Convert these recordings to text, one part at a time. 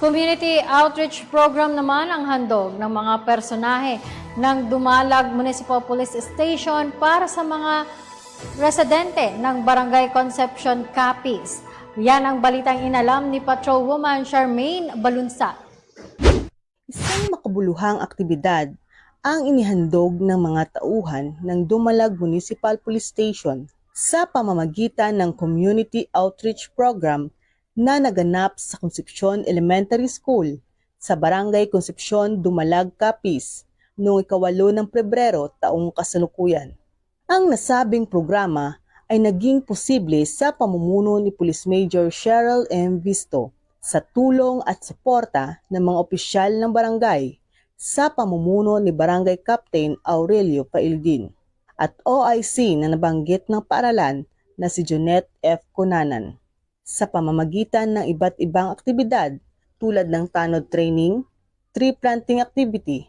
Community outreach program naman ang handog ng mga personahe ng Dumalag Municipal Police Station para sa mga residente ng Barangay Concepcion, Capiz. Yan ang balitang inalam ni Patrolwoman Charmaine Balunsat. Isang makabuluhang aktibidad ang inihandog ng mga tauhan ng Dumalag Municipal Police Station sa pamamagitan ng Community Outreach Program na naganap sa Concepcion Elementary School sa Barangay Concepcion, Dumalag, Capiz noong 8 ng Pebrero taong kasalukuyan. Ang nasabing programa ay naging posible sa pamumuno ni Police Major Cheryl M. Visto sa tulong at suporta ng mga opisyal ng barangay sa pamumuno ni Barangay Captain Aurelio Paildin at OIC na nabanggit ng paaralan na si Jonette F. Cunanan sa pamamagitan ng iba't ibang aktibidad tulad ng tanod training, tree planting activity,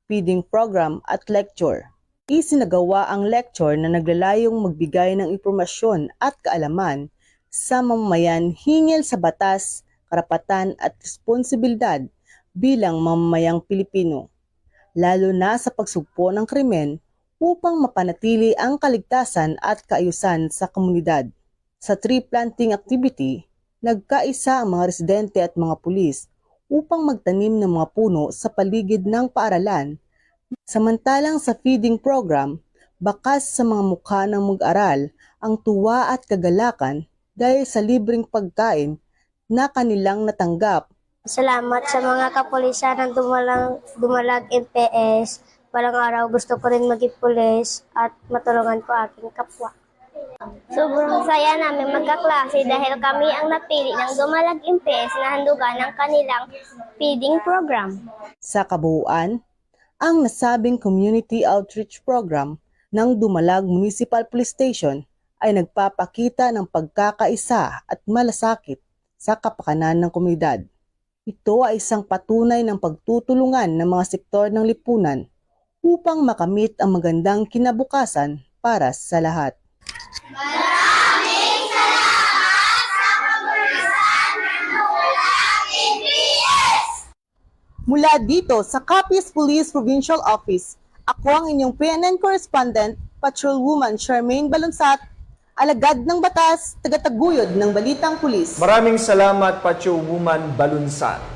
feeding program at lecture. Isinagawa ang lecture na naglalayong magbigay ng impormasyon at kaalaman sa mamamayan hinggil sa batas, karapatan at responsibilidad bilang mamamayang Pilipino, lalo na sa pagsugpo ng krimen upang mapanatili ang kaligtasan at kaayusan sa komunidad. Sa tree planting activity, nagkaisa ang mga residente at mga pulis upang magtanim ng mga puno sa paligid ng paaralan. Samantalang sa feeding program, bakas sa mga mukha ng mag-aral ang tuwa at kagalakan dahil sa libreng pagkain na kanilang natanggap. Salamat sa mga kapulisan ng Dumalag MPS. Balang araw gusto ko rin maging pulis at matulungan ko aking kapwa. Sobrang saya namin magkaklase dahil kami ang napili ng Dumalag MPS na handugan ng kanilang feeding program. Sa kabuuan, ang nasabing Community Outreach Program ng Dumalag Municipal Police Station ay nagpapakita ng pagkakaisa at malasakit sa kapakanan ng komunidad. Ito ay isang patunay ng pagtutulungan ng mga sektor ng lipunan upang makamit ang magandang kinabukasan para sa lahat. Maraming salamat sa kapulisan ng Dumalag MPS! Mula dito sa Capiz Police Provincial Office, ako ang inyong PNN correspondent, Patrolwoman Charmaine Balunsat, alagad ng batas, tagataguyod ng balitang pulis. Maraming salamat, Patrolwoman Balunsat.